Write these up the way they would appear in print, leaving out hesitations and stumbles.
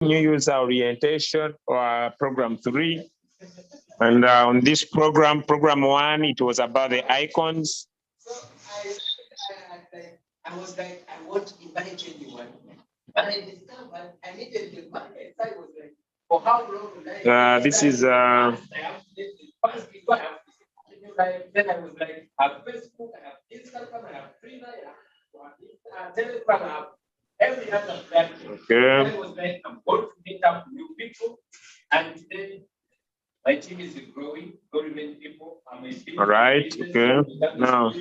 new user orientation or program 3. And on this program 1, it was about the icons. I was like, I want to invite anyone. But I discovered I needed the market. I was like, for how long would I? This is then I was like, I have Facebook, I have Instagram, I have Twitter, I have Telegram, I have every other platform. okay. I was like, I'm going to meet up new people, and then my team is growing, very many people. All right, okay. Now,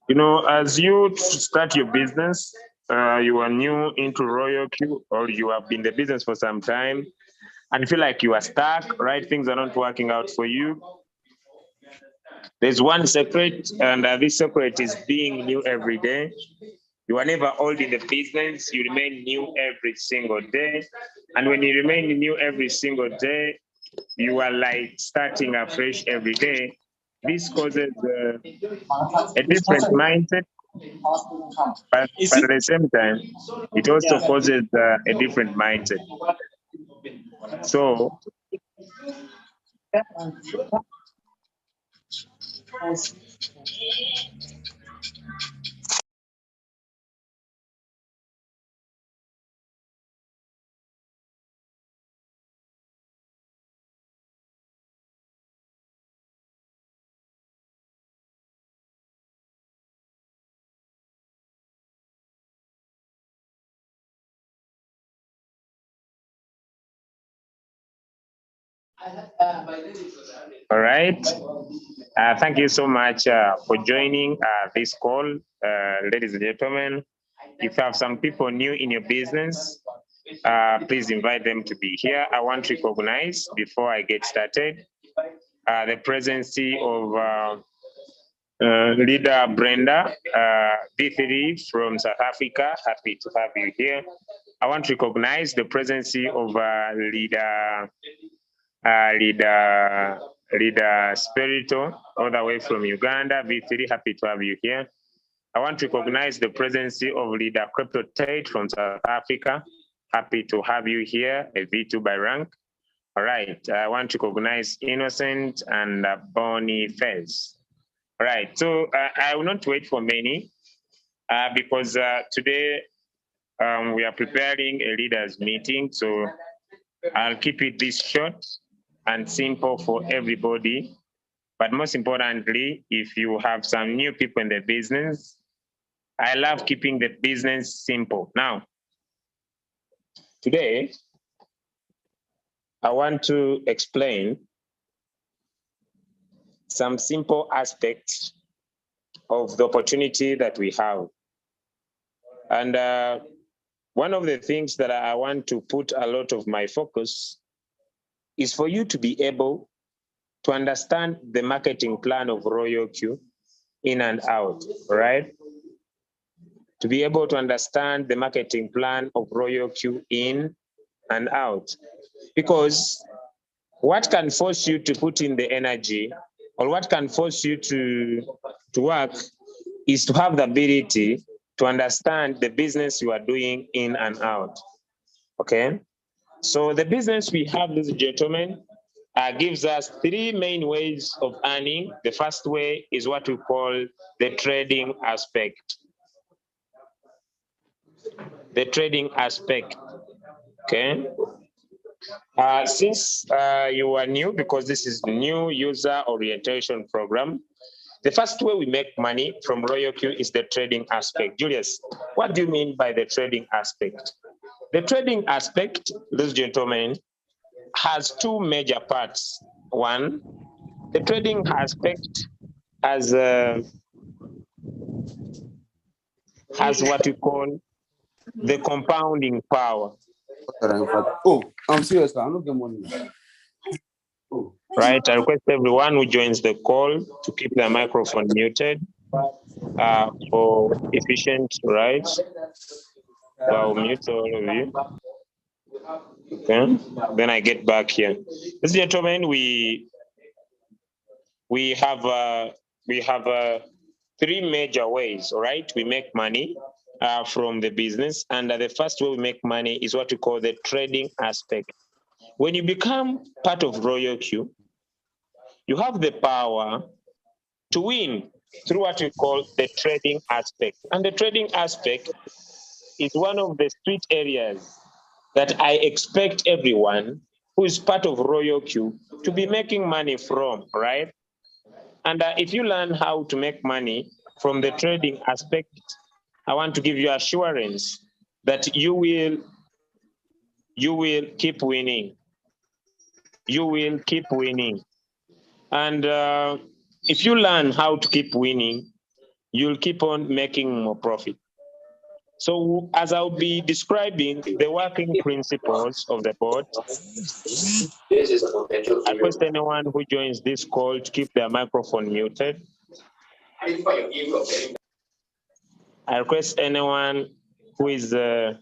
you know, as you start your business, you are new into Royalq, or you have been in the business for some time, and you feel like you are stuck, right? Things are not working out for you. There's one secret, and this secret is being new every day. You are never old in the business, you remain new every single day. And when you remain new every single day, you are like starting afresh every day. This causes a different mindset, but at the same time, it also causes a different mindset. So, all right. Thank you so much for joining this call, ladies and gentlemen. If you have some people new in your business, please invite them to be here. I want to recognize, before I get started, the presence of leader Brenda B3 from South Africa. Happy to have you here. I want to recognize the presence of leader Spirito, all the way from Uganda. V3, happy to have you here. I want to recognize the presence of leader Crypto Tate from South Africa. Happy to have you here, a V2 by rank. All right, I want to recognize Innocent and Bonnie Fez. All right, so I will not wait for many because today we are preparing a leaders meeting. So I'll keep it this short and simple for everybody. But most importantly, if you have some new people in the business, I love keeping the business simple. Now, today, I want to explain some simple aspects of the opportunity that we have. And one of the things that I want to put a lot of my focus is for you to be able to understand the marketing plan of Royalq in and out, right? To be able to understand the marketing plan of Royalq in and out. Because what can force you to put in the energy, or what can force you to work, is to have the ability to understand the business you are doing in and out, okay? So the business we have, ladies and gentlemen, gives us 3 main ways of earning. The first way is what we call the trading aspect. The trading aspect, okay? Since you are new, because this is new user orientation program, the first way we make money from Royalq is the trading aspect. Julius, what do you mean by the trading aspect? The trading aspect, ladies and gentlemen, has 2 major parts. One, the trading aspect has what we call the compounding power. Oh, I'm serious. I'm not getting money. Oh. Right, I request everyone who joins the call to keep their microphone muted for efficient, right? I'll mute all of you. Okay, then I get back here. Ladies and gentlemen, we have 3 major ways, all right? We make money from the business. And the first way we make money is what we call the trading aspect. When you become part of Royalq, you have the power to win through what we call the trading aspect. And the trading aspect is one of the street areas that I expect everyone who is part of Royalq to be making money from, right? And if you learn how to make money from the trading aspect, I want to give you assurance that you will keep winning. You will keep winning. And if you learn how to keep winning, you'll keep on making more profit. So as I'll be describing the working principles of the bot, I request anyone who joins this call to keep their microphone muted. I request anyone who is onto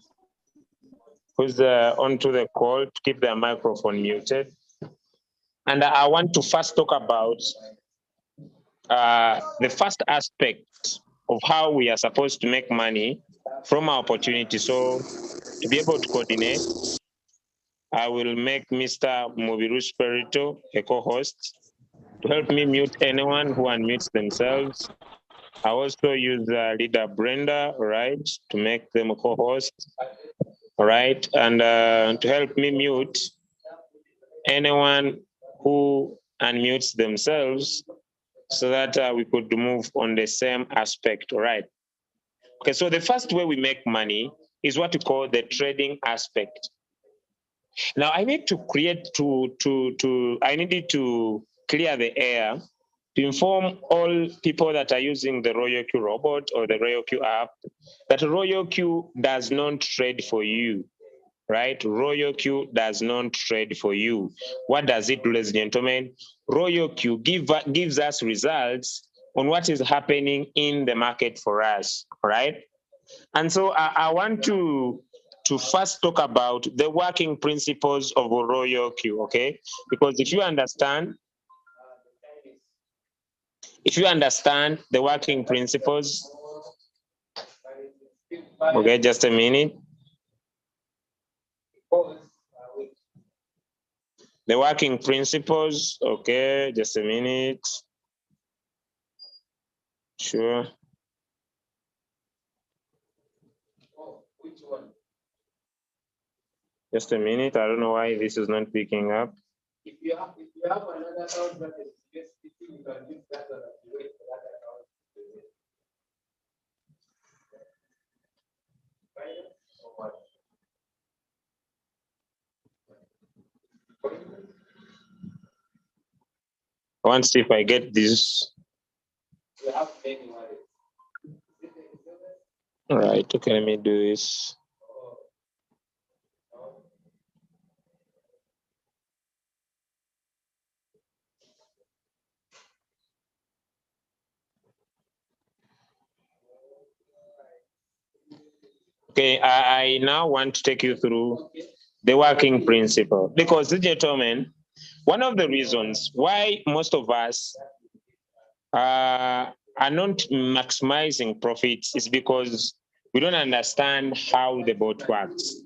the call to keep their microphone muted. And I want to first talk about the first aspect of how we are supposed to make money from our opportunity. So to be able to coordinate, I will make Mr. Mubiru Spirito a co-host to help me mute anyone who unmutes themselves. I also use leader Brenda, right, to make them a co-host, right, and to help me mute anyone who unmutes themselves so that we could move on the same aspect, all right? Okay, so the first way we make money is what we call the trading aspect. Now I need to create I needed to clear the air to inform all people that are using the Royalq robot or the Royalq app that Royalq does not trade for you, right? Royalq does not trade for you. What does it do, ladies and gentlemen? Royalq gives us results on what is happening in the market for us, right? And so I want to first talk about the working principles of Royalq, okay? Because if you understand the working principles, okay, just a minute. The working principles, okay, just a minute. Sure. Just a minute. I don't know why this is not picking up. If you have another account that is USDT, you can use that one and wait for that account. I want to see if I get this. You have many wallets. All right, okay, let me do this. Okay, I now want to take you through the working principle because, gentlemen, one of the reasons why most of us are not maximizing profits is because we don't understand how the bot works.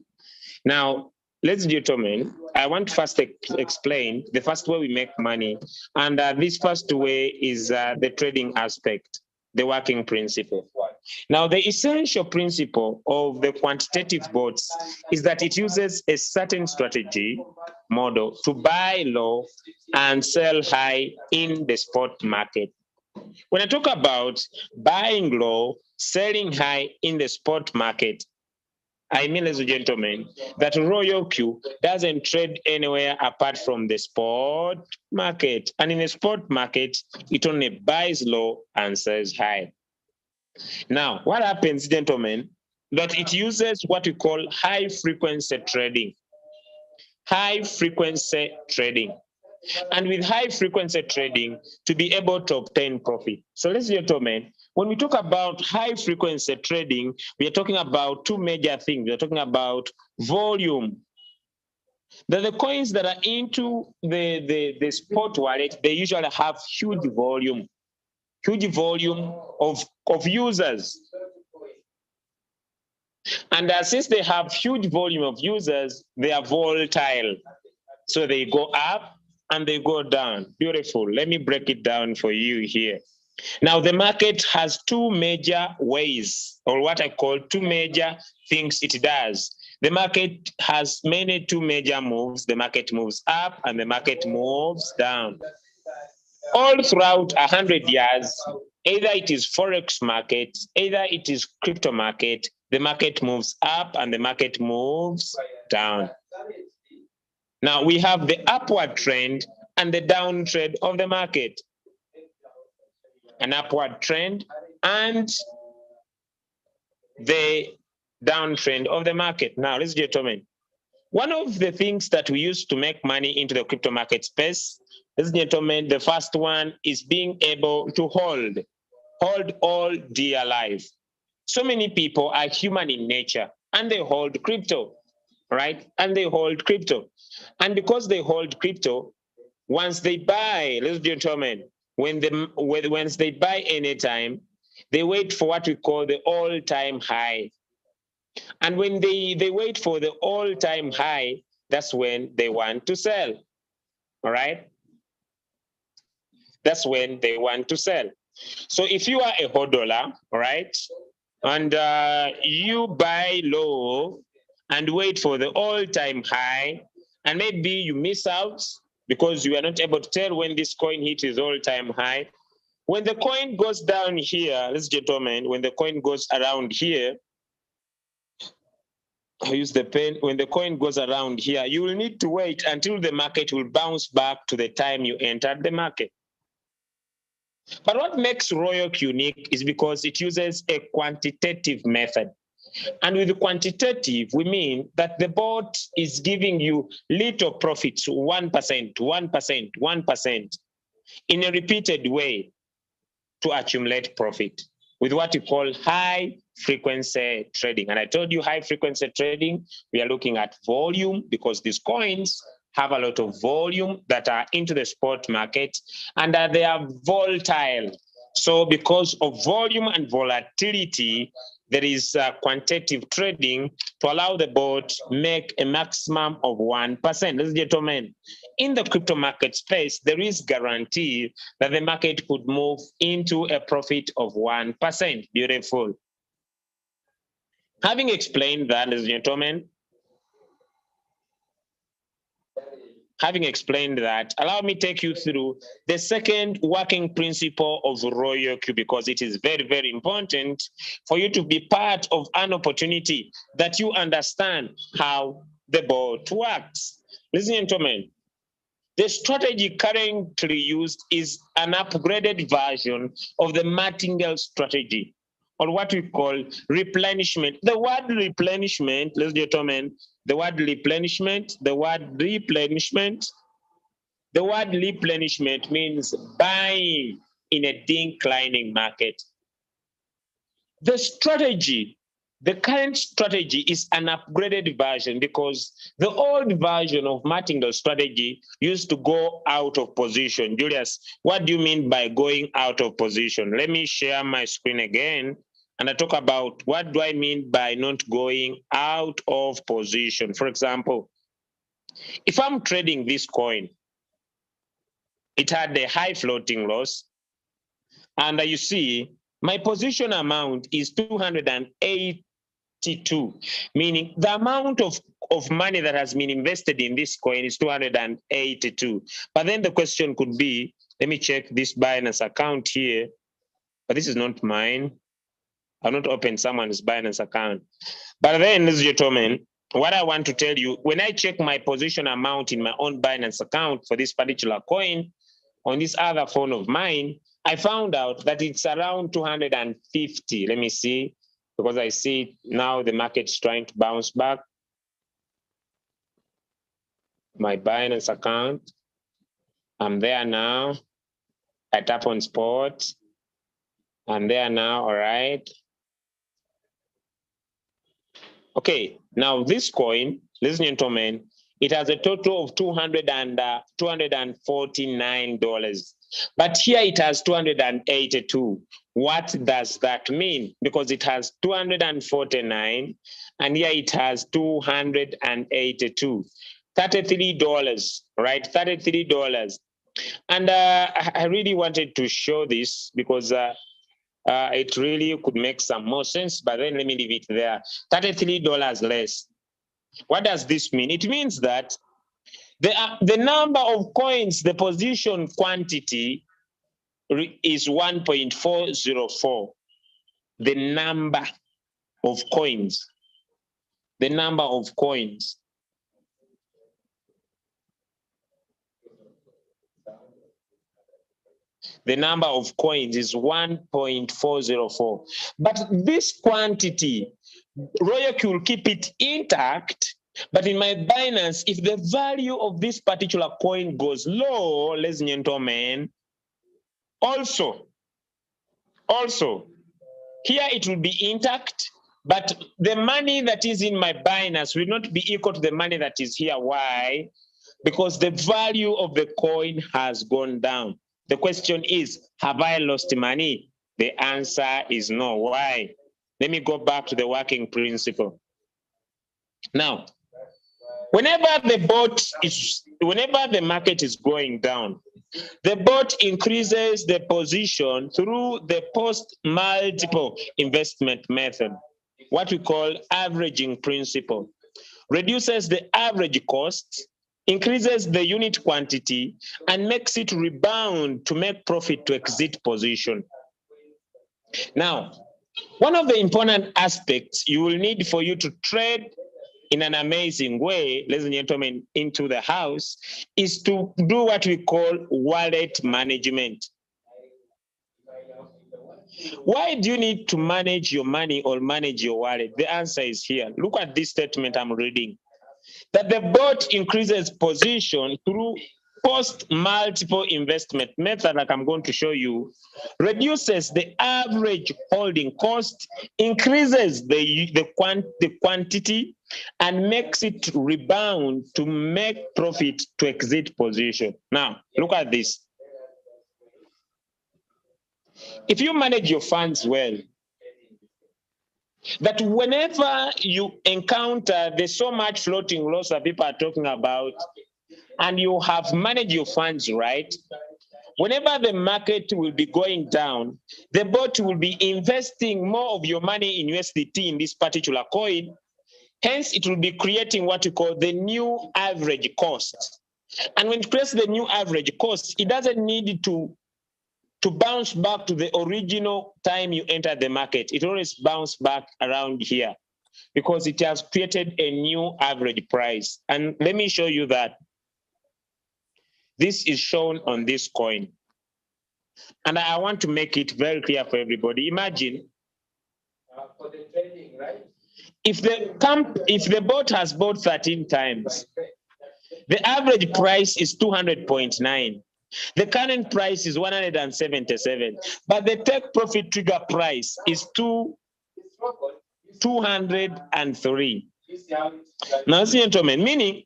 Now, ladies and gentlemen, I want to first explain the first way we make money. And this first way is the trading aspect, the working principle. Now, the essential principle of the quantitative bots is that it uses a certain strategy model to buy low and sell high in the spot market. When I talk about buying low, selling high in the spot market, I mean, ladies and gentlemen, that Royalq doesn't trade anywhere apart from the spot market. And in the spot market, it only buys low and sells high. Now, what happens, gentlemen, that it uses what we call high frequency trading. High frequency trading. And with high frequency trading, to be able to obtain profit. So ladies and gentlemen, when we talk about high frequency trading, we are talking about two major things. We are talking about volume. The coins that are into the spot wallet, they usually have huge volume of users. And since they have huge volume of users, they are volatile. So they go up and they go down. Beautiful. Let me break it down for you here. Now, the market has two major ways, or what I call two major things it does. The market has two major moves. The market moves up and the market moves down. All throughout 100 years, either it is Forex market, either it is crypto market, the market moves up and the market moves down. Now we have the upward trend and the downtrend of the market. An upward trend and the downtrend of the market. Now, ladies and gentlemen, one of the things that we use to make money into the crypto market space, ladies and gentlemen, the first one is being able to hold all dear life. So many people are human in nature and they hold crypto, right? And they hold crypto. And because they hold crypto, once they buy, ladies and gentlemen, once they buy anytime, they wait for what we call the all-time high. And when they wait for the all-time high, that's when they want to sell, all right? That's when they want to sell. So if you are a hodler, all right, and you buy low and wait for the all-time high, and maybe you miss out because you are not able to tell when this coin hits its all-time high. When the coin goes down here, ladies and gentlemen, when the coin goes around here, I use the pen, when the coin goes around here, you will need to wait until the market will bounce back to the time you entered the market. But what makes Royalq unique is because it uses a quantitative method. And with quantitative, we mean that the bot is giving you little profits, 1%, 1%, 1%, in a repeated way to accumulate profit with what you call high frequency trading. And I told you high frequency trading, we are looking at volume because these coins have a lot of volume that are into the spot market and that they are volatile. So because of volume and volatility, there is quantitative trading to allow the bot make a maximum of 1%. Ladies and gentlemen, in the crypto market space, there is guarantee that the market could move into a profit of 1%. Beautiful. Having explained that, ladies and gentlemen, allow me to take you through the second working principle of Royalq, because it is very, very important for you to be part of an opportunity that you understand how the bot works. Ladies and gentlemen, the strategy currently used is an upgraded version of the martingale strategy, or what we call replenishment. The word replenishment, ladies and gentlemen, the word replenishment means buying in a declining market. The current strategy is an upgraded version because the old version of martingale strategy used to go out of position. Julius, what do you mean by going out of position? Let me share my screen again and I talk about what do I mean by not going out of position. For example, if I'm trading this coin, it had a high floating loss, and you see my position amount is 282, meaning the amount of money that has been invested in this coin is 282. But then the question could be, let me check this Binance account here, but this is not mine. I'll not open someone's Binance account. But then, ladies and gentlemen, what I want to tell you, when I check my position amount in my own Binance account for this particular coin on this other phone of mine, I found out that it's around 250. Let me see, because I see now the market's trying to bounce back. My Binance account, I'm there now. I tap on spot. I'm there now, all right. Okay, now this coin, ladies and gentlemen, it has a total of $249. But here it has 282. What does that mean? Because it has 249 and here it has 282. $33, right? $33. And I really wanted to show this because it really could make some more sense, but then let me leave it there. $33 less. What does this mean? It means that the number of coins, the position quantity is 1.404. The number of coins. The number of coins. The number of coins is 1.404. But this quantity, Royalq will keep it intact. But in my Binance, if the value of this particular coin goes low, ladies and gentlemen, also, here it will be intact, but the money that is in my Binance will not be equal to the money that is here. Why? Because the value of the coin has gone down. The question is, have I lost money? The answer is no. Why? Let me go back to the working principle. Now, whenever the market is going down, the bot increases the position through the post-multiple investment method, what we call averaging principle, reduces the average cost, increases the unit quantity, and makes it rebound to make profit to exit position. Now, one of the important aspects you will need for you to trade in an amazing way, ladies and gentlemen, into the house, is to do what we call wallet management. Why do you need to manage your money or manage your wallet? The answer is here. Look at this statement I'm reading. That the bot increases position through post-multiple investment method, like I'm going to show you, reduces the average holding cost, increases the quantity, and makes it rebound to make profit to exit position. Now, look at this. If you manage your funds well, that whenever you encounter there's so much floating loss that people are talking about, and you have managed your funds right, whenever the market will be going down, the bot will be investing more of your money in USDT in this particular coin. Hence, it will be creating what we call the new average cost. And when it creates the new average cost, it doesn't need to bounce back to the original time you entered the market. It always bounces back around here because it has created a new average price. And let me show you that. This is shown on this coin. And I want to make it very clear for everybody. Imagine For the trading, right? if the bot has bought 13 times, the average price is 200.9. The current price is 177, but the take profit trigger price is 203. Now, gentlemen, meaning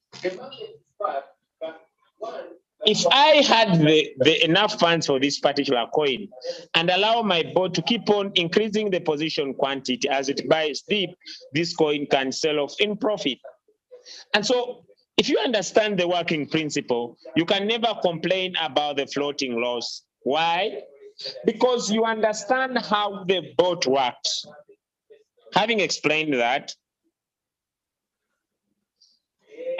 if I had the enough funds for this particular coin and allow my bot to keep on increasing the position quantity as it buys deep, this coin can sell off in profit. And so if you understand the working principle, you can never complain about the floating loss. Why? Because you understand how the bot works. Having explained that,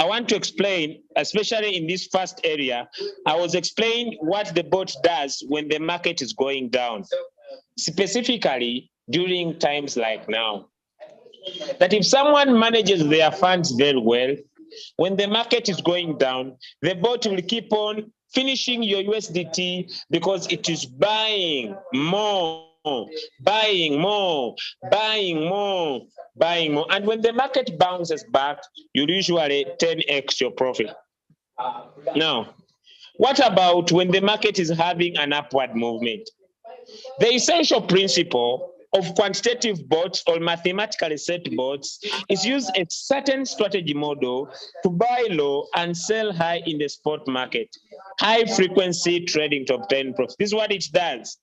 I want to explain, especially in this first area, I was explaining what the bot does when the market is going down, specifically during times like now. That if someone manages their funds very well, when the market is going down, the bot will keep on finishing your USDT because it is buying more, buying more, buying more, buying more. And when the market bounces back, you usually 10x your profit. Now, what about when the market is having an upward movement? The essential principle of quantitative bots or mathematically set bots is use a certain strategy model to buy low and sell high in the spot market. High frequency trading to obtain profit. This is what it does.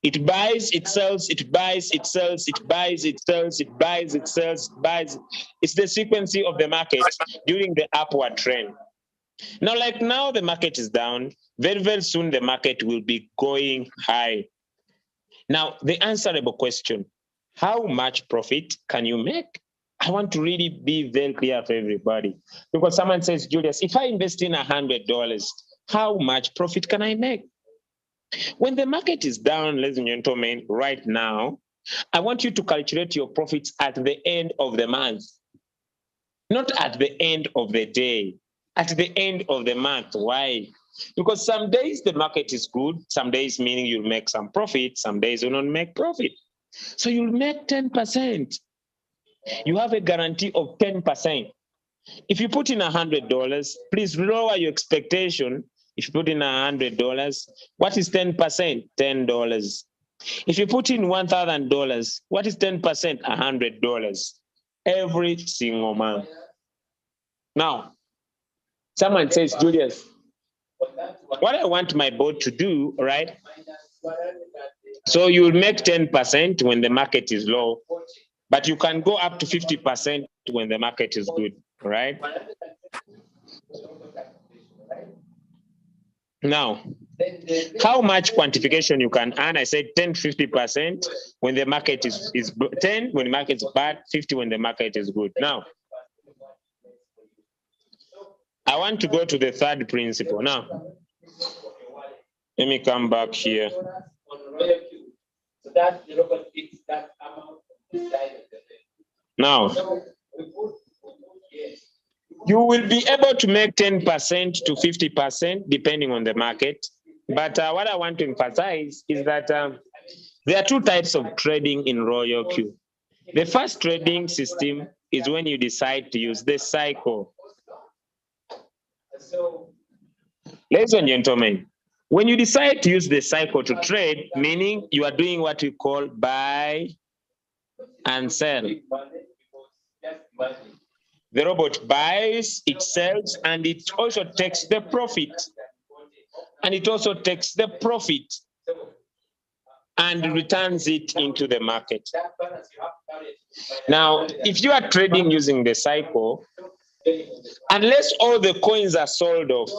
It buys, it sells, it buys, it sells, it buys, it sells, it buys, it sells, it buys. It's the frequency of the market during the upward trend. Now, like now, the market is down. Very, very soon, the market will be going high. Now, the answerable question, how much profit can you make? I want to really be very clear for everybody. Because someone says, Julius, if I invest in $100, how much profit can I make? When the market is down, ladies and gentlemen, right now, I want you to calculate your profits at the end of the month, not at the end of the day, at the end of the month. Why? Because some days the market is good, some days meaning you'll make some profit, some days you don't make profit. So you'll make 10%. You have a guarantee of 10%. If you put in $100, please lower your expectation. If you put in $100, what is 10%? $10. If you put in $1,000, what is 10%? $100 every single month. Now, someone says, Julius, what I want my board to do, right? So you'll make 10% when the market is low, but you can go up to 50% when the market is good, right? Now, how much quantification you can earn? I said 10, 50% when the market is 10 when the market is bad, 50 when the market is good. Now, I want to go to the third principle. Now, let me come back here. Now, you will be able to make 10% to 50% depending on the market. But what I want to emphasize is that there are two types of trading in Royalq. The first trading system is when you decide to use the cycle. Ladies and gentlemen, when you decide to use the cycle to trade, meaning you are doing what we call buy and sell. The robot buys, it sells, and it also takes the profit. And it also takes the profit and returns it into the market. Now, if you are trading using the cycle, unless all the coins are sold off,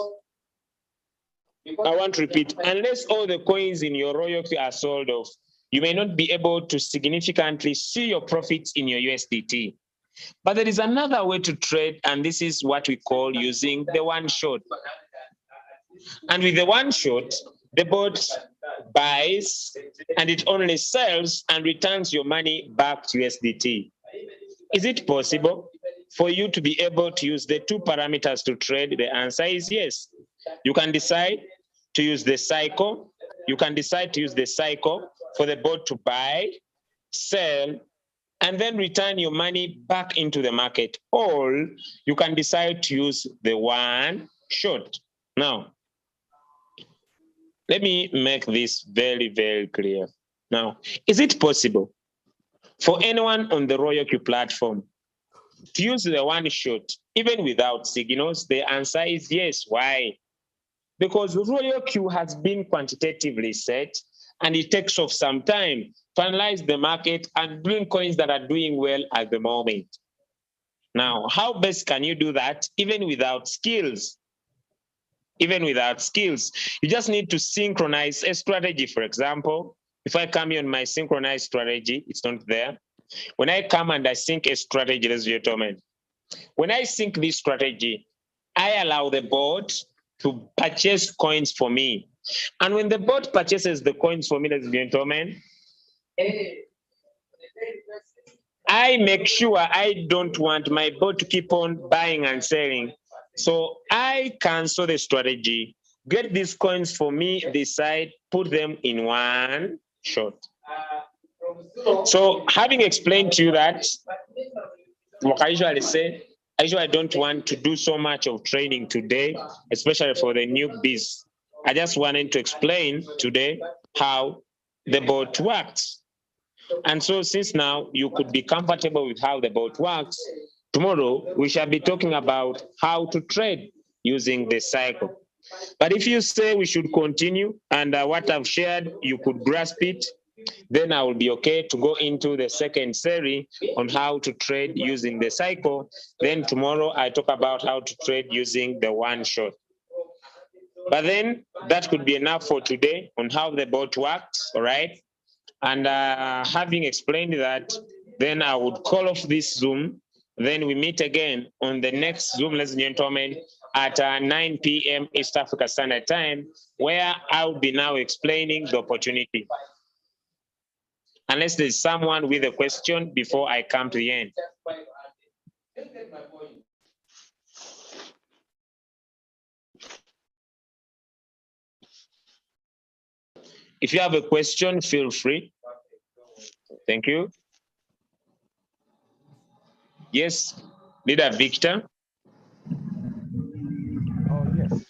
I want to repeat, unless all the coins in your Royalq are sold off, you may not be able to significantly see your profits in your USDT. But there is another way to trade, and this is what we call using the one shot. And with the one shot, the bot buys and it only sells and returns your money back to USDT. Is it possible for you to be able to use the two parameters to trade? The answer is yes. You can decide to use the cycle. You can decide to use the cycle for the bot to buy, sell, and then return your money back into the market. Or you can decide to use the one shot. Now, let me make this very, very clear. Now, is it possible for anyone on the Royalq platform to use the one shot, even without signals? The answer is yes. Why? Because Royalq has been quantitatively set, and it takes off some time to analyze the market and bring coins that are doing well at the moment. Now, how best can you do that even without skills? Even without skills, you just need to synchronize a strategy. For example, if I come here on my synchronized strategy, it's not there. When I come and I sync a strategy, ladies and gentlemen, when I sync this strategy, I allow the bot to purchase coins for me. And when the bot purchases the coins for me, ladies and gentlemen, I make sure I don't want my bot to keep on buying and selling. So I cancel the strategy, get these coins for me, decide, put them in one shot. So having explained to you that, like I usually say, I don't want to do so much of training today, especially for the newbies. I just wanted to explain today how the bot works. And so since now you could be comfortable with how the boat works, tomorrow we shall be talking about how to trade using the cycle. But if you say we should continue and what I've shared, you could grasp it, then I will be okay to go into the second series on how to trade using the cycle. Then tomorrow I talk about how to trade using the one shot. But then that could be enough for today on how the boat works, all right? And having explained that, then I would call off this Zoom. Then we meet again on the next Zoom, ladies and gentlemen, at 9 p.m. East Africa Standard Time, where I'll be now explaining the opportunity. Unless there's someone with a question before I come to the end. If you have a question, feel free. Thank you. Yes, Leader Victor. Oh, yes.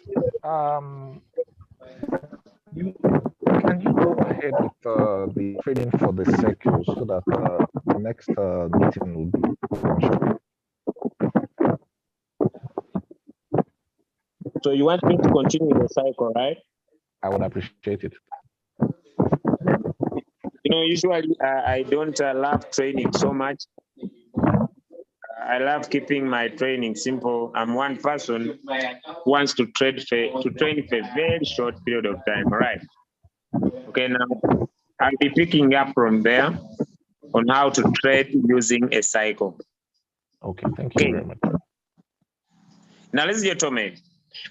Can you go ahead with the trading for the cycle so that the next meeting will be one shot? So you want me to continue the cycle, right? I would appreciate it. You know, usually I don't love training so much. I love keeping my training simple. I'm one person who wants to train for a very short period of time, all right? Okay, now I'll be picking up from there on how to trade using a cycle. Okay, thank you very much. Now, ladies and gentlemen,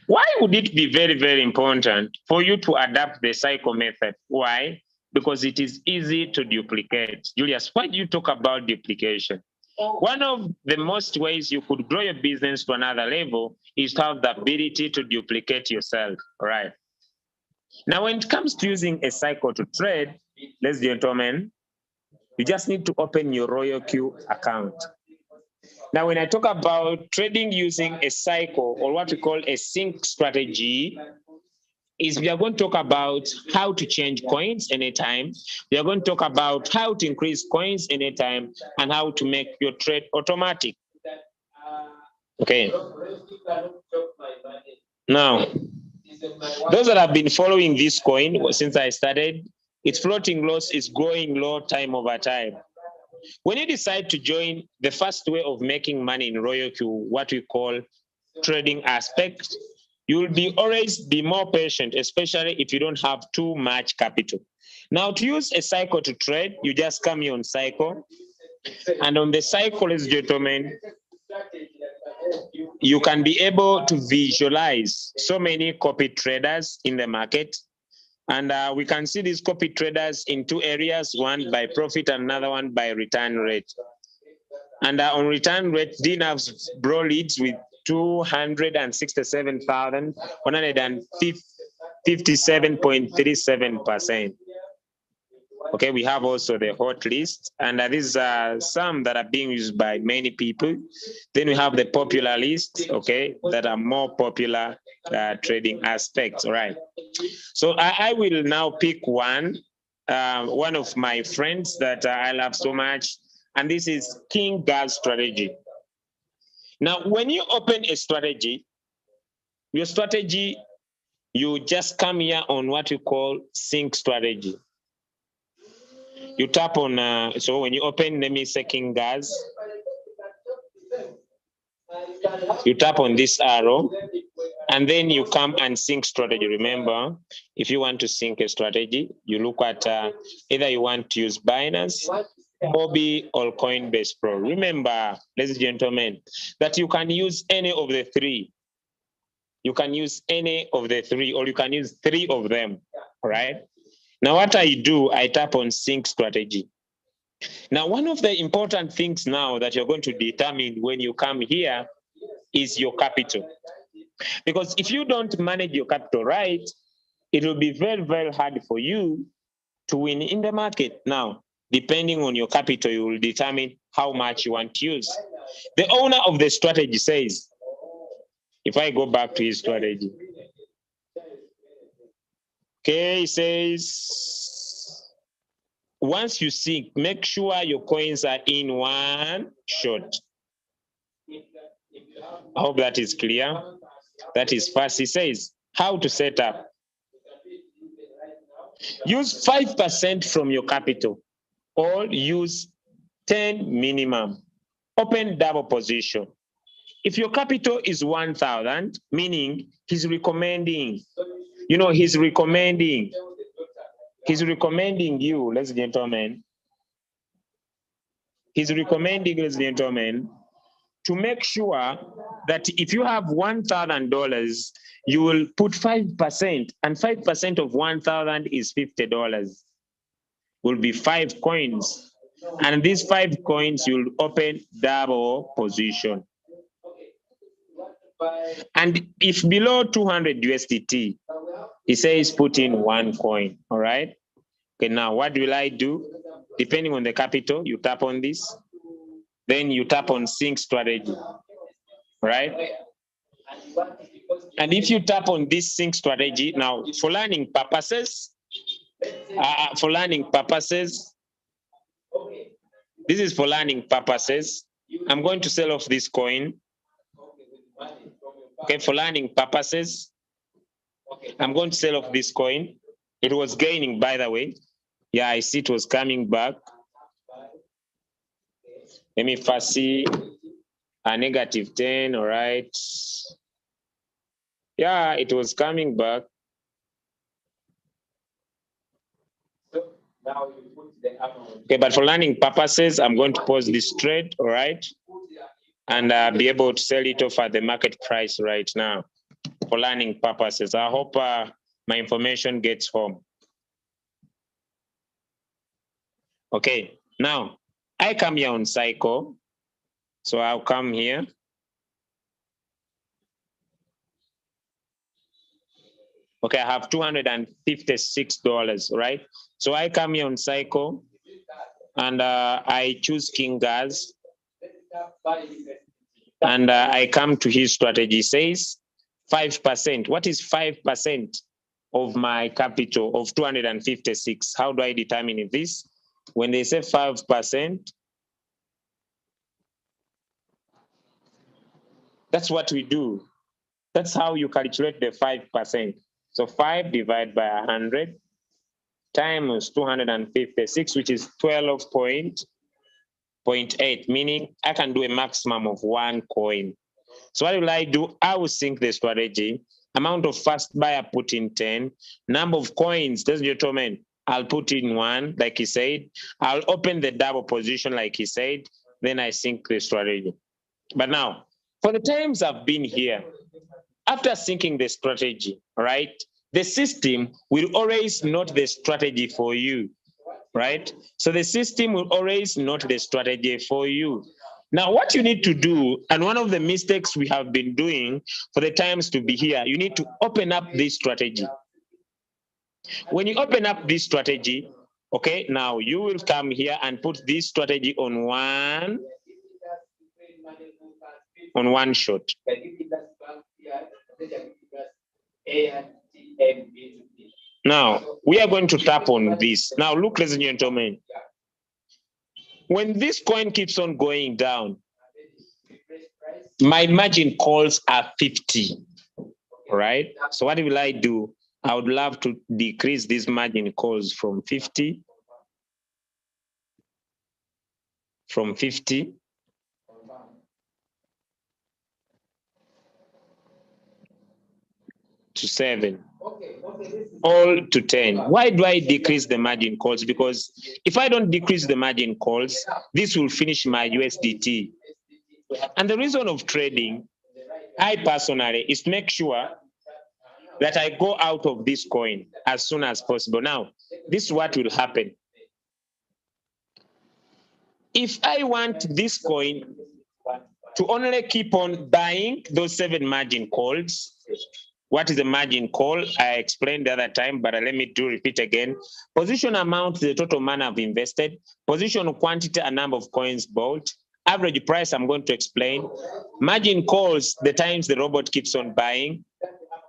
why would it be very, very important for you to adapt the cycle method? Why? Because it is easy to duplicate. Julius, why do you talk about duplication? One of the most ways you could grow your business to another level is to have the ability to duplicate yourself, all right? Now, when it comes to using a cycle to trade, ladies and gentlemen, you just need to open your Royalq account. Now, when I talk about trading using a cycle or what we call a sync strategy, is we are going to talk about how to change coins anytime. We are going to talk about how to increase coins anytime and how to make your trade automatic. Okay. Now, those that have been following this coin since I started, its floating loss is growing low time over time. When you decide to join the first way of making money in Royalq, what we call trading aspect, you will always be more patient, especially if you don't have too much capital. Now, to use a cycle to trade, you just come here on cycle. And on the cycle, ladies and gentlemen, you can be able to visualize so many copy traders in the market. And we can see these copy traders in two areas, one by profit and another one by return rate. And on return rate, DNAV's bro leads with 267,157.37%. Okay, we have also the hot list, and these are some that are being used by many people. Then we have the popular list, okay, that are more popular trading aspects, all right? So I will now pick one of my friends that I love so much, and this is King Girl Strategy. Now, when you open a strategy, your strategy, you just come here on what you call sync strategy. You tap on, so when you open, let me say King Girls, you tap on this arrow, and then you come and sync strategy. Remember, if you want to sync a strategy, you look at either you want to use Binance, Mobi, or Coinbase Pro. Remember, ladies and gentlemen, that you can use any of the three. You can use any of the three, or you can use three of them, all right? Now, what I do, I tap on sync strategy. Now, one of the important things now that you're going to determine when you come here is your capital. Because if you don't manage your capital right, it will be very, very hard for you to win in the market. Now, depending on your capital, you will determine how much you want to use. The owner of the strategy says, if I go back to his strategy, okay, he says, once you sink, make sure your coins are in one shot. I hope that is clear. That is fast. He says how to set up. Use 5% from your capital or use 10 minimum. Open double position. If your capital is 1,000, meaning he's recommending, he's recommending you, ladies and gentlemen. He's recommending, ladies and gentlemen, to make sure that if you have $1,000, you will put 5%, and 5% of 1,000 is $50. Will be 5 coins. And these 5 coins, you'll open double position. And if below 200 USDT, he says put in 1 coin, all right? Okay, now what will I do? Depending on the capital, you tap on this, then you tap on sync strategy, right? And if you tap on this sync strategy, now for learning purposes, this is for learning purposes. I'm going to sell off this coin. Okay, for learning purposes, I'm going to sell off this coin. It was gaining, by the way. Yeah, I see it was coming back. Let me first see a negative 10, all right. Yeah, it was coming back. Okay, but for learning purposes, I'm going to pause this trade, all right? And be able to sell it off at the market price right now for learning purposes. I hope my information gets home. Okay, now I come here on cycle. So I'll come here. Okay, I have $256, right? So I come here on cycle and I choose King Gas. And I come to his strategy, says 5%. What is 5% of my capital of 256? How do I determine this? When they say 5%, that's what we do. That's how you calculate the 5%. So 5 divided by 100 times 256, which is 12.8, meaning I can do a maximum of 1 coin. So what will I do? I will sync the strategy. Amount of first buyer, put in 10. Number of coins, that's your gentleman, I'll put in 1, like he said. I'll open the double position, like he said. Then I sync the strategy. But now, for the times I've been here, after syncing the strategy, right, the system will always note the strategy for you, right? So the system will always note the strategy for you. Now, what you need to do, and one of the mistakes we have been doing for the times to be here, you need to open up this strategy. When you open up this strategy, okay, now you will come here and put this strategy on one shot. Now, we are going to tap on this. Now, look, ladies and gentlemen. When this coin keeps on going down, my margin calls are 50, right? So what will I do? I would love to decrease this margin calls from 50 to 7, all to 10. Why do I decrease the margin calls? Because if I don't decrease the margin calls, this will finish my USDT. And the reason of trading, I personally, is to make sure that I go out of this coin as soon as possible. Now, this is what will happen. If I want this coin to only keep on buying those 7 margin calls, what is the margin call? I explained the other time, but let me repeat again. Position amount, the total money I've invested. Position quantity, a number of coins bought. Average price, I'm going to explain. Margin calls, the times the robot keeps on buying.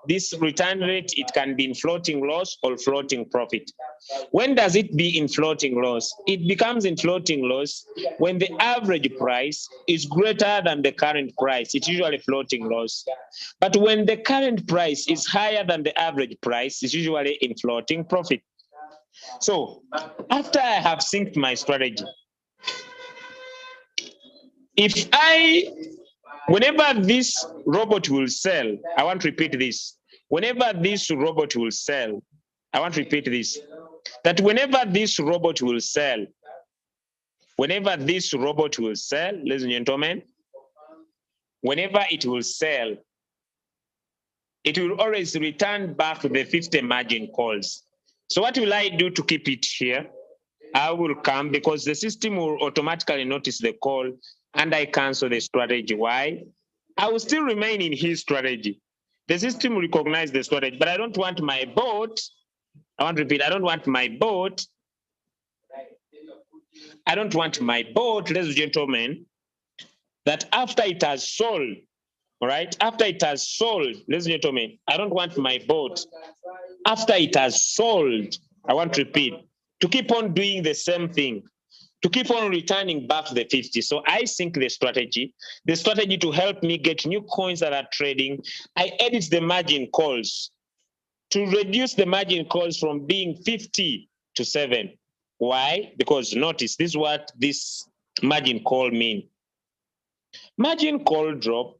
this return rate, it can be in floating loss or floating profit. When does it be in floating loss? It becomes in floating loss when the average price is greater than the current price. It's usually floating loss. But when the current price is higher than the average price, it's usually in floating profit. So after I have synced my strategy, whenever this robot will sell, I want to repeat this. Whenever this robot will sell, I want to repeat this, that whenever this robot will sell, ladies and gentlemen, whenever it will sell, it will always return back to the 50 margin calls. So what will I do to keep it here? I will come, because the system will automatically notice the call and I cancel the strategy. Why? I will still remain in his strategy. The system will recognize the strategy, but I don't want my bot, I want to repeat, I don't want my bot, ladies and gentlemen, that after it has sold, all right, after it has sold, ladies and gentlemen, I don't want my bot, after it has sold, I want to repeat, to keep on doing the same thing, to keep on returning back to the 50. So I sync the strategy to help me get new coins that are trading. I edit the margin calls to reduce the margin calls from being 50 to 7. Why? Because notice, this is what this margin call mean. Margin call drop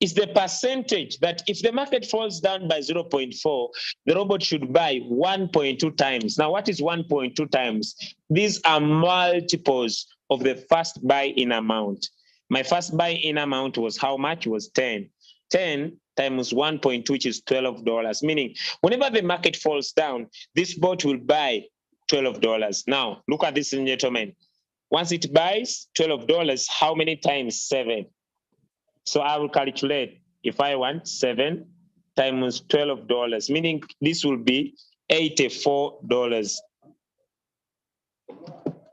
is the percentage that if the market falls down by 0.4, the robot should buy 1.2 times. Now, what is 1.2 times? These are multiples of the first buy-in amount. My first buy-in amount was how much? Was 10. 10 times 1.2, which is $12, meaning whenever the market falls down, this bot will buy $12. Now, look at this, gentlemen. Once it buys $12, how many times? 7. So I will calculate, if I want 7 times $12, meaning this will be $84.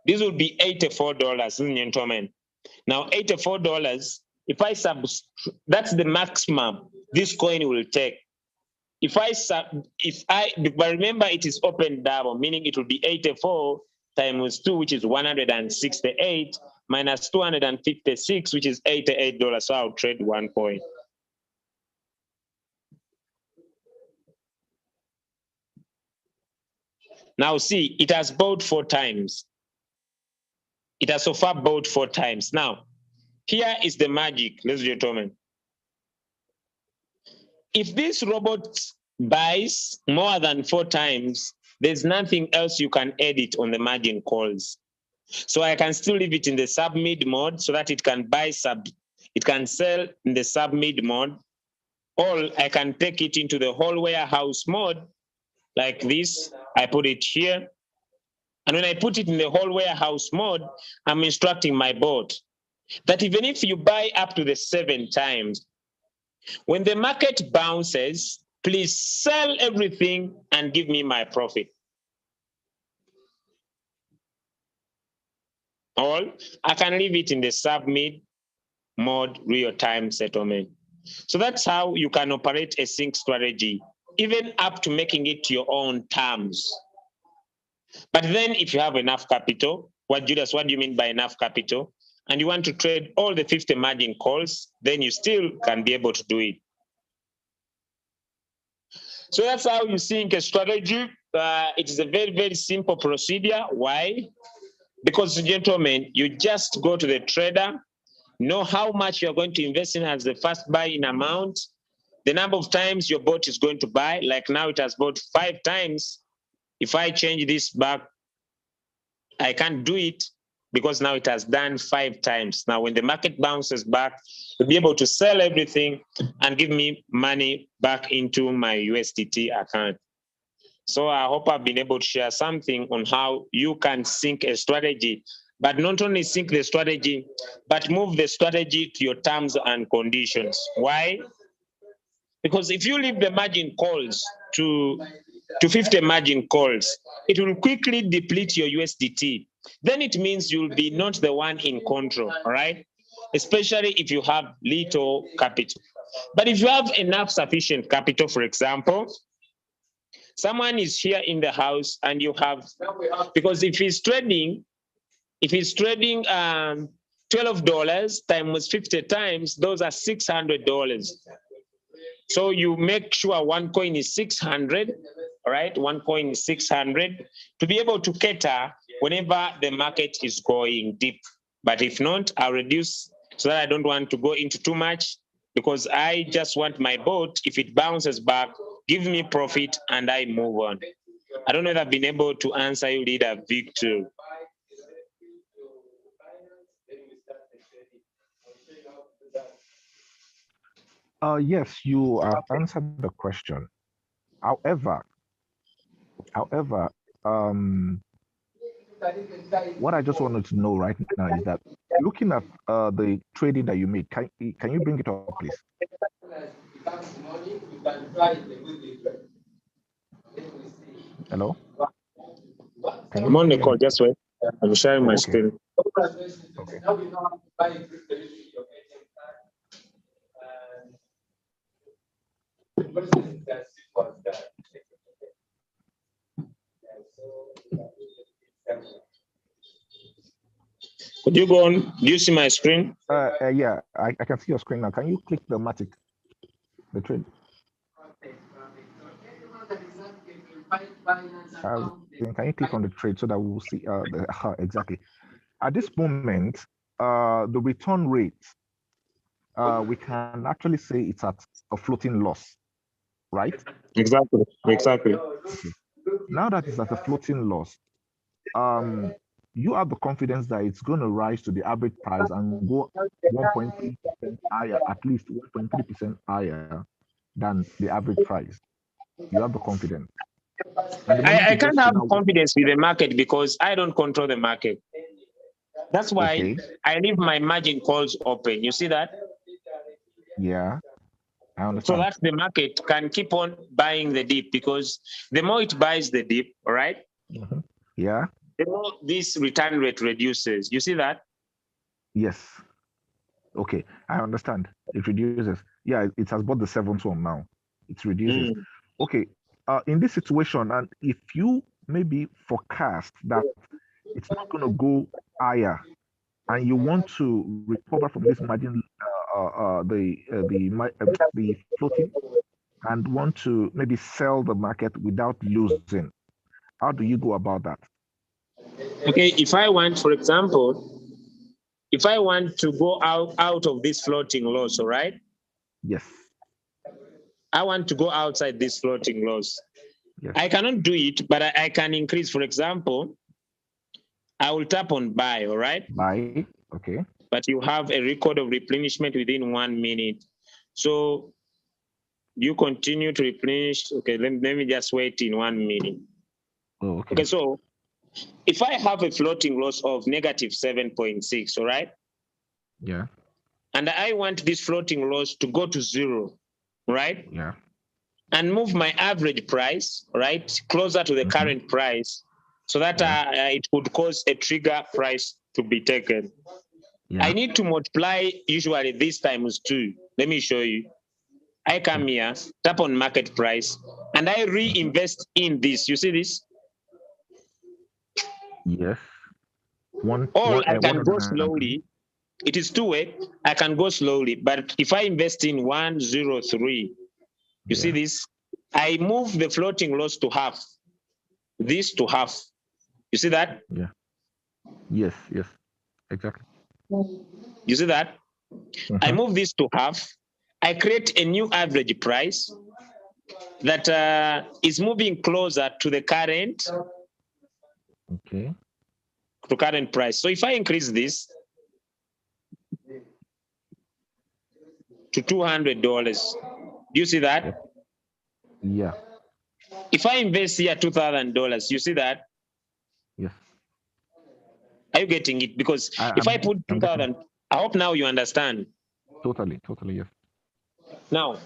This will be $84, gentlemen. Now $84, if I that's the maximum this coin will take. But remember it is open double, meaning it will be 84 times 2, which is 168, minus 256, which is $88. So I'll trade 1 coin. Now see, it has bought 4 times. It has so far bought 4 times. Now, here is the magic, ladies and gentlemen. If this robot buys more than 4 times, there's nothing else you can edit on the margin calls. So I can still leave it in the sub-mid mode so that it can it can sell in the sub-mid mode, or I can take it into the whole warehouse mode like this. I put it here. And when I put it in the whole warehouse mode, I'm instructing my bot that even if you buy up to the 7 times, when the market bounces, please sell everything and give me my profit. Or I can leave it in the sub-mid mode, real-time settlement. So that's how you can operate a sync strategy, even up to making it your own terms. But then if you have enough capital, Julius, what do you mean by enough capital? And you want to trade all the 50 margin calls, then you still can be able to do it. So that's how you sync a strategy. It is a very, very simple procedure. Why? Because, gentlemen, you just go to the trader, know how much you're going to invest in as the first buy-in amount, the number of times your bot is going to buy. Like now it has bought 5 times. If I change this back, I can't do it because now it has done 5 times. Now when the market bounces back, you'll be able to sell everything and give me money back into my USDT account. So I hope I've been able to share something on how you can sync a strategy, but not only sync the strategy, but move the strategy to your terms and conditions. Why? Because if you leave the margin calls to 50 margin calls, it will quickly deplete your USDT. Then it means you'll be not the one in control, all right? Especially if you have little capital. But if you have enough sufficient capital, for example, someone is here in the house and you have, because if he's trading $12 times 50 times, those are $600. So you make sure one coin is 600, all right? One coin is 600 to be able to cater whenever the market is going deep. But if not, I'll reduce so that I don't want to go into too much, because I just want my boat, if it bounces back, give me profit and I move on. I don't know if I've been able to answer you, Leader Victor. Yes, you have answered the question. However, what I just wanted to know right now is that looking at the trading that you make, can you bring it up, please? Hello? I'm on the call, just wait. I'm sharing my okay. screen. Okay. Could you go on? Do you see my screen? Yeah, I can see your screen now. Can you click the Matic, the trade? Can you click on the trade so that we'll see exactly? At this moment, the return rate, we can actually say it's at a floating loss, right? Exactly. Okay. Now that it's at a floating loss, you have the confidence that it's going to rise to the average price and go 1.3% higher, at least 1.3% higher than the average price. You have the confidence. I can't have confidence with the market because I don't control the market. That's why I leave my margin calls open. You see that? Yeah, I understand. So that the market can keep on buying the dip, because the more it buys the dip, all right? Mm-hmm. Yeah. The more this return rate reduces. You see that? Yes. Okay, I understand. It reduces. Yeah, it has bought the seventh one now. It reduces. Okay. In this situation, and if you maybe forecast that it's not going to go higher, and you want to recover from this margin, the floating, and want to maybe sell the market without losing, how do you go about that? Okay, if I want, for example, if I want to go out of this floating loss, all right? Yes. I want to go outside this floating loss. Yes. I cannot do it, but I can increase. For example, I will tap on buy, all right? Buy, okay. But you have a record of replenishment within 1 minute. So you continue to replenish. Okay, let me just wait in 1 minute. Oh, okay. Okay, so if I have a floating loss of negative 7.6, all right? Yeah. And I want this floating loss to go to 0, right? Yeah. And move my average price, right, closer to the current price, so that it would cause a trigger price to be taken. I need to multiply usually this times 2. Let me show you. I come here, tap on market price, and I reinvest in this. You see this? Yes. I can go slowly. It is 2-way. I can go slowly, but if I invest in 103, you see this? I move the floating loss to half. This to half. You see that? Yeah. Yes. Yes. Exactly. You see that? I move this to half. I create a new average price that is moving closer to the current. Okay. To current price. So if I increase this to $200, do you see that? Yeah. If I invest here $2,000, you see that? Yes. Are you getting it? Because if I put 2,000, I hope now you understand. Totally, yes. Now,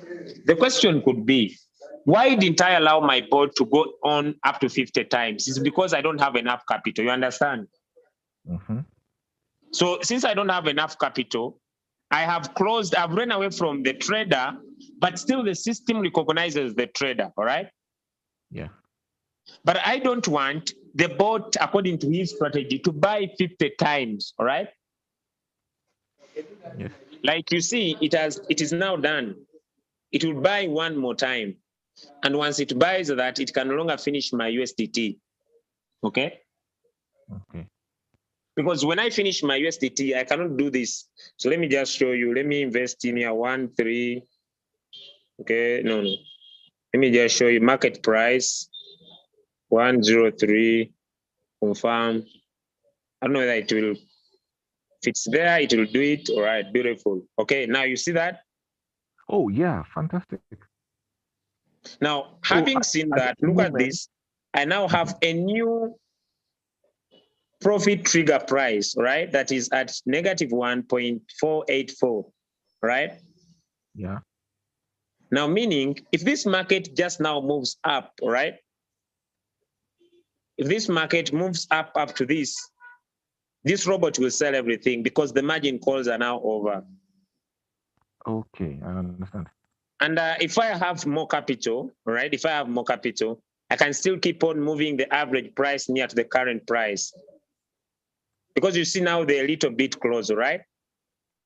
the question could be, why didn't I allow my board to go on up to 50 times? It's because I don't have enough capital. You understand? So since I don't have enough capital, I have closed, I've run away from the trader, but still the system recognizes the trader, all right? Yeah. But I don't want the bot, according to his strategy, to buy 50 times, all right? Yes. Like you see, it is now done. It will buy one more time. And once it buys that, it can no longer finish my USDT, okay? Okay. Because when I finish my USDT, I cannot do this. So let me just show you. Let me invest in here 1, 3. Okay, no. Let me just show you market price 103. Confirm. I don't know whether it will. If it's there, it will do it. All right, beautiful. Okay, now you see that. Oh yeah, fantastic. Now, having seen that, look at this. I now have a new profit trigger price, right? That is at negative 1.484, right? Yeah. Now, meaning if this market just now moves up, right? If this market moves up to this robot will sell everything because the margin calls are now over. Okay, I understand. And if I have more capital, right? If I have more capital, I can still keep on moving the average price near to the current price. Because you see now they're a little bit closer, right?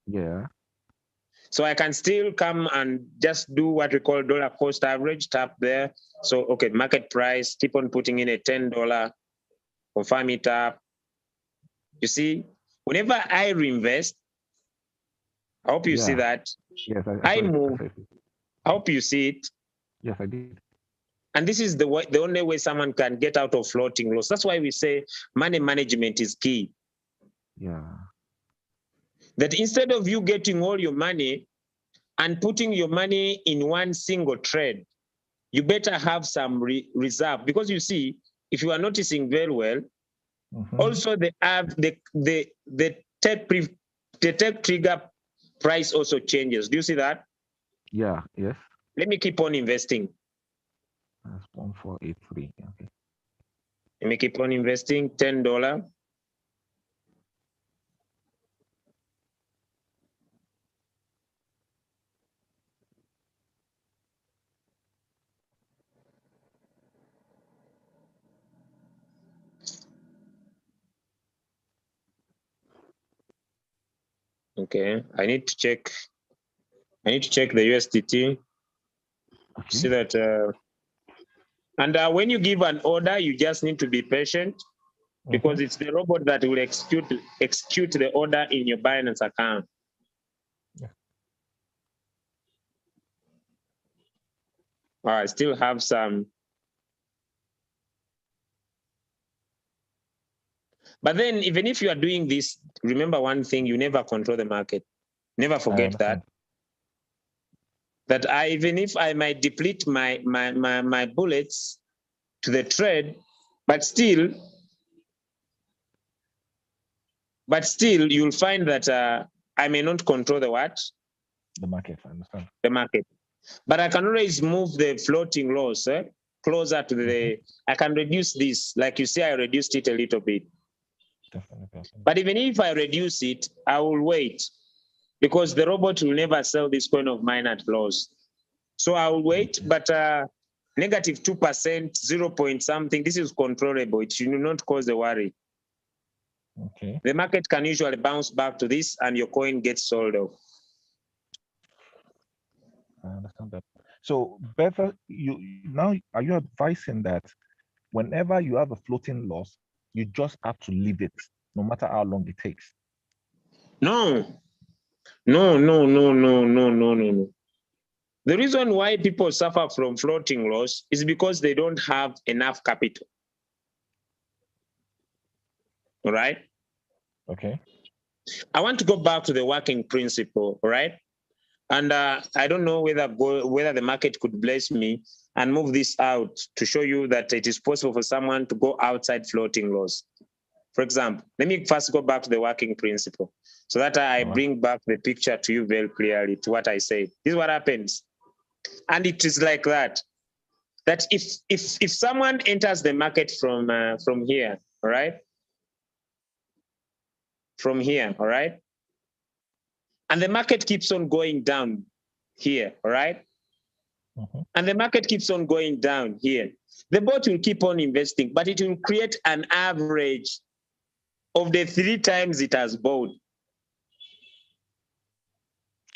Yeah. So I can still come and just do what we call dollar cost average, tap there. So, okay, market price, keep on putting in a $10, confirm it up. You see, whenever I reinvest, I hope you see that. Yes, I move. I hope you see it. Yes, I did. And this is the only way someone can get out of floating loss. That's why we say money management is key. Yeah. That instead of you getting all your money and putting your money in one single trade, you better have some reserve. Because you see, if you are noticing very well, also the tech trigger price also changes. Do you see that? Yeah, yes. Let me keep on investing. That's 1483. Okay. Let me keep on investing $10. Okay, I need to check the USDT. Okay. See that, and when you give an order, you just need to be patient because it's the robot that will execute the order in your Binance account. Yeah. I still have some. But then even if you are doing this, remember one thing, you never control the market. Never forget that. That even if I might deplete my bullets to the trade, but still you'll find that I may not control the what? The market, I understand. The market. But I can always move the floating loss closer to the, I can reduce this. Like you see, I reduced it a little bit. Definitely. But even if I reduce it, I will wait because the robot will never sell this coin of mine at loss. So I will wait, but negative 2%, 0 point something, this is controllable. It should not cause a worry. Okay. The market can usually bounce back to this and your coin gets sold off. I understand that. So better now are you advising that whenever you have a floating loss, you just have to leave it, no matter how long it takes? No. The reason why people suffer from floating loss is because they don't have enough capital. All right? Okay. I want to go back to the working principle, all right? And I don't know whether the market could bless me and move this out to show you that it is possible for someone to go outside floating loss. For example, let me first go back to the working principle so that I bring back the picture to you very clearly to what I said. This is what happens. And it is like that if someone enters the market from here, all right? From here, all right? and the market keeps on going down here, all right? And the market keeps on going down here. The bot will keep on investing, but it will create an average of the 3 times it has bought.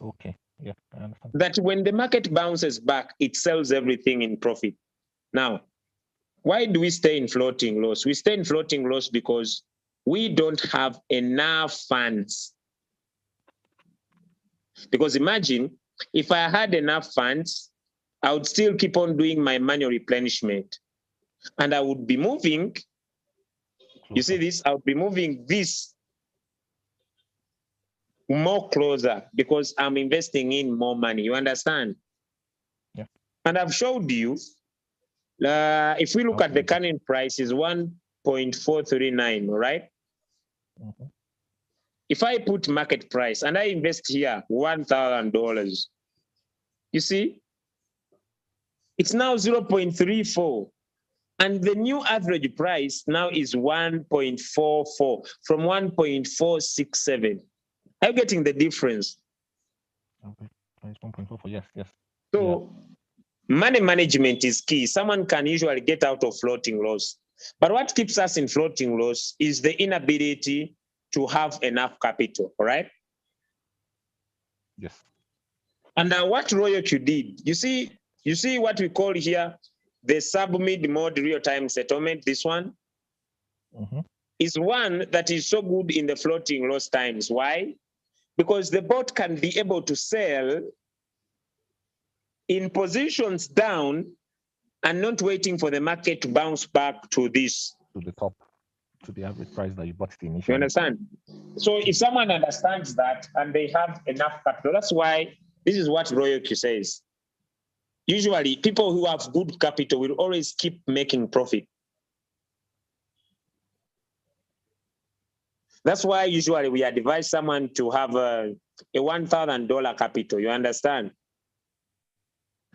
Okay, yeah, I understand. That when the market bounces back, it sells everything in profit. Now, why do we stay in floating loss? We stay in floating loss because we don't have enough funds. Because imagine if I had enough funds, I would still keep on doing my manual replenishment. And I would be moving, you see this, I would be moving this more closer because I'm investing in more money. You understand? Yeah. And I've showed you, if we look at the current price is 1.439, right? If I put market price and I invest here $1,000, you see, it's now 0.34. And the new average price now is 1.44 from 1.467. Are you getting the difference? Okay, it's 1.44, yes, yes. So money management is key. Someone can usually get out of floating loss. But what keeps us in floating loss is the inability to have enough capital, all right? Yes. And what Royalq did, you see what we call here the sub-mid mode real-time settlement, this one, is one that is so good in the floating loss times. Why? Because the bot can be able to sell in positions down and not waiting for the market to bounce back to this. To the top, to the average price that you bought it initially. You understand? So if someone understands that and they have enough capital, that's why this is what Royalq says. Usually, people who have good capital will always keep making profit. That's why usually we advise someone to have a $1,000 capital, you understand?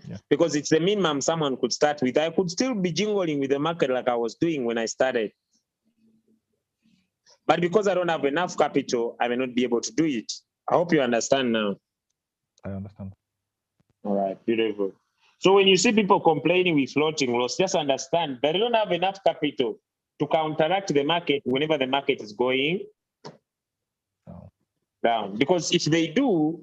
Yeah. Because it's the minimum someone could start with. I could still be jingling with the market like I was doing when I started. But because I don't have enough capital, I may not be able to do it. I hope you understand now. I understand. All right, beautiful. So when you see people complaining with floating loss, just understand they don't have enough capital to counteract the market whenever the market is going down. Because if they do,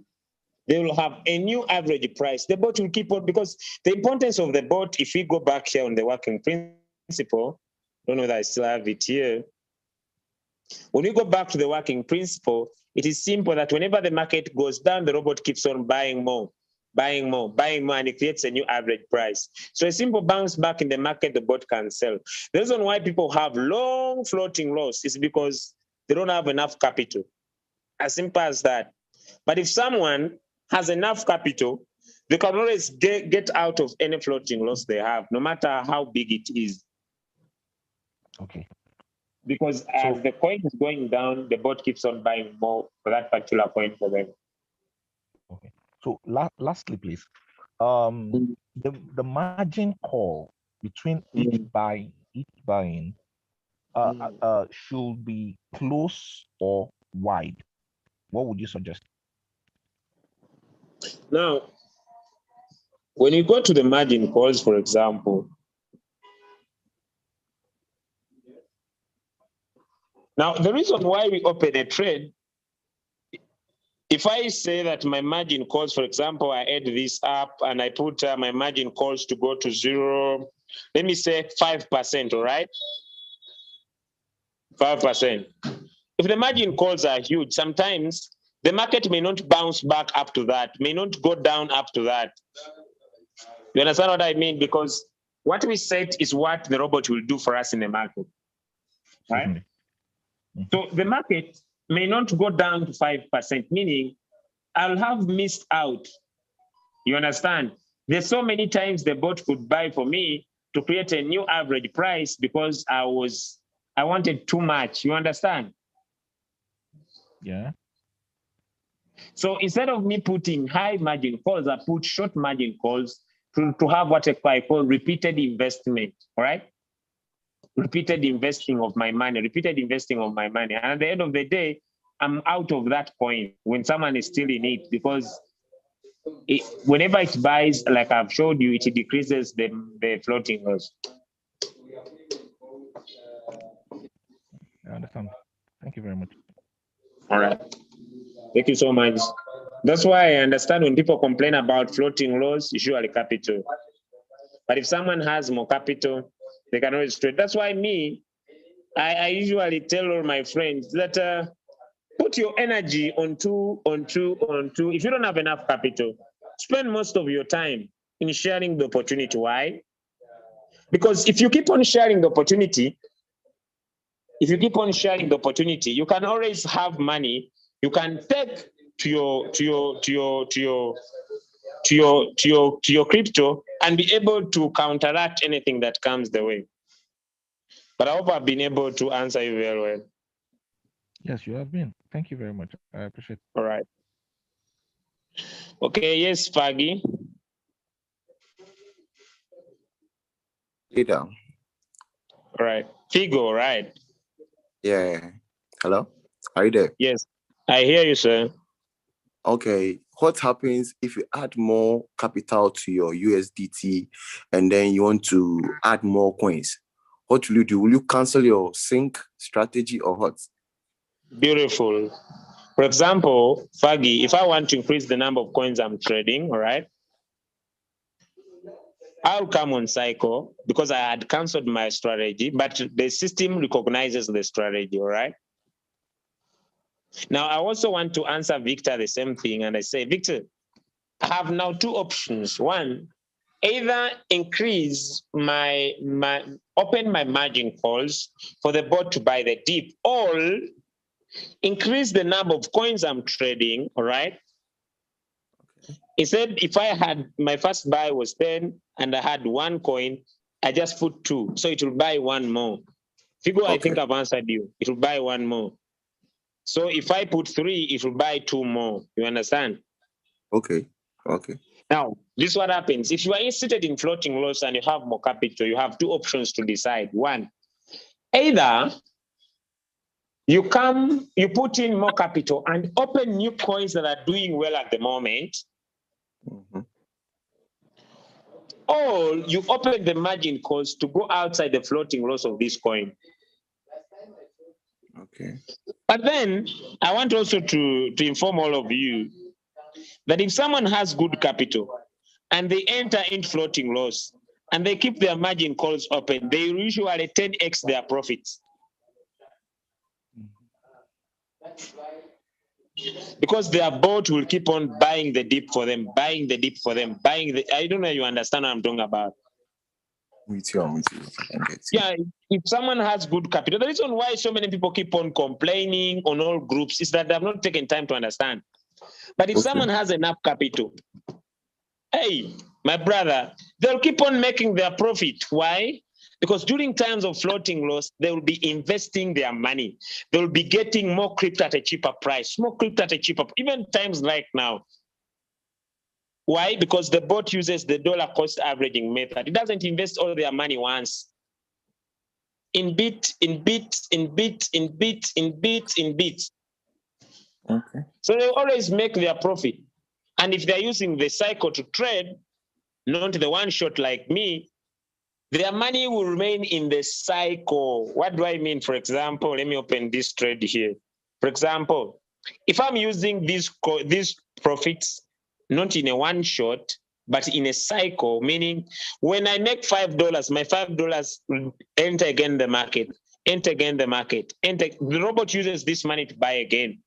they will have a new average price. The bot will keep on, because the importance of the bot, if we go back here on the working principle, I don't know that I still have it here. When we go back to the working principle, it is simple that whenever the market goes down, the robot keeps on buying more, and it creates a new average price. So a simple bounce back in the market, the bot can sell. The reason why people have long floating loss is because they don't have enough capital. As simple as that. But if someone has enough capital, they can always get out of any floating loss they have, no matter how big it is. Okay. Because as the coin is going down, the bot keeps on buying more for that particular coin for them. Okay. So lastly, please, the margin call between each buying should be close or wide. What would you suggest? Now, when you go to the margin calls, for example, now the reason why we open a trade, if I say that my margin calls, for example, I add this up and I put my margin calls to go to 0, let me say 5%, all right? 5%. If the margin calls are huge, sometimes the market may not bounce back up to that, may not go down up to that. You understand what I mean? Because what we set is what the robot will do for us in the market, right? So the market may not go down to 5%, meaning I'll have missed out. You understand? There's so many times the bot could buy for me to create a new average price because I wanted too much. You understand? Yeah. So instead of me putting high margin calls, I put short margin calls to have what I call repeated investment, all right? Repeated investing of my money, And at the end of the day, I'm out of that coin when someone is still in it, because whenever it buys, like I've showed you, it decreases the floating loss. I understand. Thank you very much. All right. Thank you so much. That's why I understand when people complain about floating loss, usually capital. But if someone has more capital, they can always trade. That's why I usually tell all my friends that put your energy onto. If you don't have enough capital, spend most of your time in sharing the opportunity. Why? Because if you keep on sharing the opportunity, you can always have money. You can take to your crypto and be able to counteract anything that comes the way. But I hope I've been able to answer you very well. Yes, you have been. Thank you very much. I appreciate it. All right. Okay, yes, Fagi. Leader. All right. Figo, right? Yeah. Hello? Are you there? Yes, I hear you, sir. Okay. What happens if you add more capital to your USDT and then you want to add more coins? What will you do? Will you cancel your sync strategy or what? Beautiful. For example, Fagi, if I want to increase the number of coins I'm trading, all right, I'll come on cycle because I had canceled my strategy, but the system recognizes the strategy, all right? Now, I also want to answer Victor the same thing, and I say, Victor, I have now two options. One, either increase open my margin calls for the bot to buy the dip, or increase the number of coins I'm trading, all right? He said if I had, my first buy was 10 and I had 1 coin, I just put 2. So it will buy 1 more. Figo, okay. I think I've answered you. It will buy 1 more. So if I put 3, it will buy 2 more. You understand? Okay. Okay. Now, this is what happens. If you are interested in floating loss and you have more capital, you have 2 options to decide. One, either you put in more capital and open new coins that are doing well at the moment, Mm-hmm. or you open the margin calls to go outside the floating loss of this coin. Okay. But then I want also to inform all of you that if someone has good capital and they enter in floating loss and they keep their margin calls open, they usually 10x their profits. Because their bot will keep on buying the dip for them, I don't know if you understand what I'm talking about. With you. Yeah, if someone has good capital, the reason why so many people keep on complaining on all groups is that they have not taken time to understand. But if someone has enough capital, hey, my brother, they'll keep on making their profit. Why? Because during times of floating loss, they will be investing their money. They will be getting more crypto at a cheaper price, even times like now. Why? Because the bot uses the dollar cost averaging method. It doesn't invest all their money once. In bits. Okay. So they always make their profit. And if they're using the cycle to trade, not the one shot like me, their money will remain in the cycle. What do I mean? For example, let me open this trade here. For example, if I'm using these profits, not in a one shot, but in a cycle, meaning when I make $5, my $5 will enter again the market, the robot uses this money to buy again.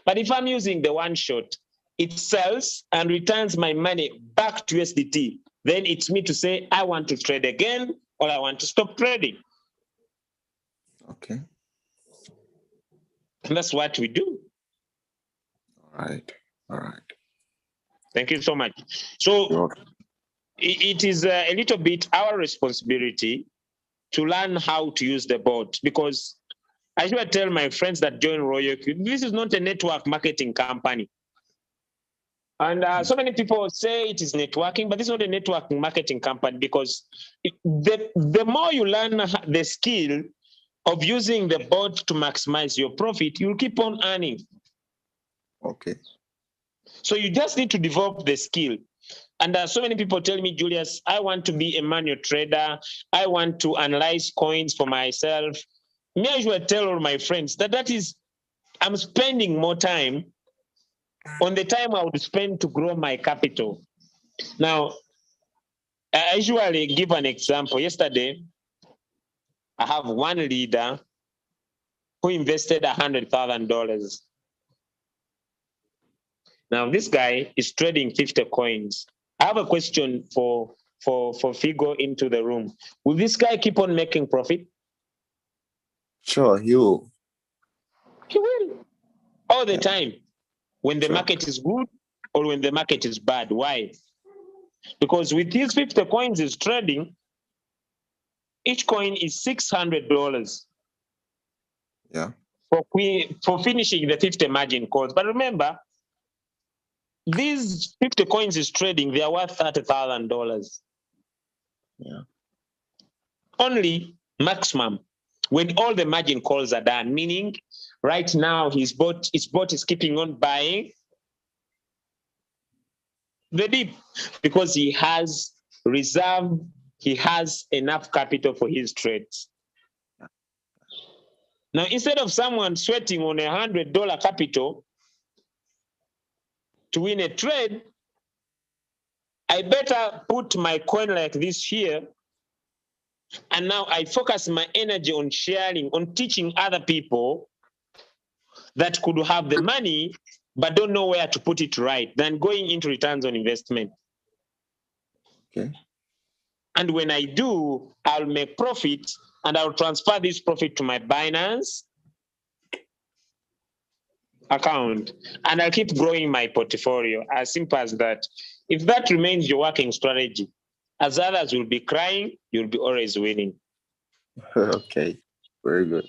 But if I'm using the one shot, it sells and returns my money back to USDT. Then it's me to say, I want to trade again or I want to stop trading. Okay. And that's what we do. All right. Thank you so much. So it is a little bit our responsibility to learn how to use the bot, because I should tell my friends that join Royalq, this is not a network marketing company. And so many people say it is networking, but this is not a network marketing company, because the more you learn the skill, of using the bot to maximize your profit, you'll keep on earning. Okay. So you just need to develop the skill. And so many people tell me, Julius, I want to be a manual trader. I want to analyze coins for myself. Me, I usually tell all my friends that is, I'm spending more time on the time I would spend to grow my capital. Now, I usually give an example. Yesterday, I have one leader who invested $100,000. Now, this guy is trading 50 coins. I have a question for Figo into the room. Will this guy keep on making profit? Sure, he will. He will. All the Yeah. time. When the Sure. market is good or when the market is bad. Why? Because with these 50 coins he's trading, each coin is $600 Yeah. for finishing the 50 margin calls. But remember, these 50 coins is trading, they are worth $30,000. Yeah. Only maximum when all the margin calls are done, meaning right now his bot is keeping on buying the dip because he has reserve, he has enough capital for his trades. Now, instead of someone sweating on $100 capital to win a trade, I better put my coin like this here. And now I focus my energy on sharing, on teaching other people that could have the money but don't know where to put it right, than going into returns on investment. Okay. And when I do, I'll make profit and I'll transfer this profit to my Binance account and I'll keep growing my portfolio. As simple as that. If that remains your working strategy, as others will be crying, you'll be always winning. Okay. Very good.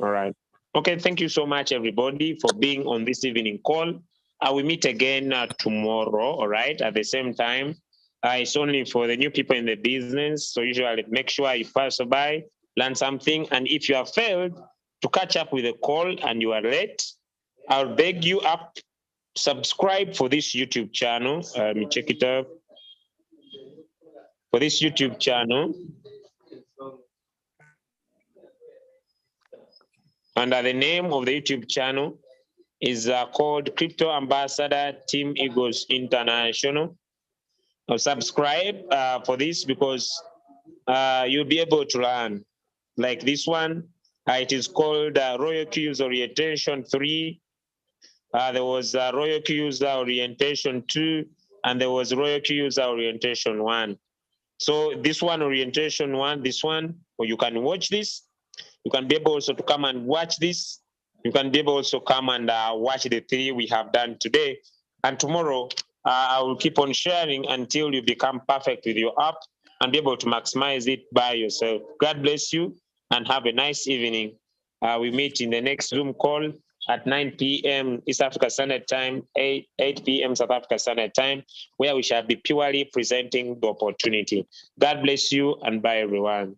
All right. Okay, thank you so much, everybody, for being on this evening call. I will meet again tomorrow, all right, at the same time. It's only for the new people in the business, so usually make sure you pass by, learn something, and if you have failed to catch up with the call and you are late, I'll beg you up, subscribe for this YouTube channel. Let me check it up. For this YouTube channel. And the name of the YouTube channel is called Crypto Ambassador Team Eagles International. Now subscribe for this because you'll be able to learn. Like this one, it is called Royalq User Orientation 3. There was Royalq User Orientation 2, and there was Royalq User Orientation 1. So this one, Orientation 1, this one, or you can watch this. You can be able also to come and watch this. You can be able also come and watch the 3 we have done today. And tomorrow, I will keep on sharing until you become perfect with your app and be able to maximize it by yourself. God bless you and have a nice evening. We meet in the next Zoom call at 9 p.m. East Africa Standard Time, 8 p.m. South Africa Standard Time, where we shall be purely presenting the opportunity. God bless you and bye, everyone.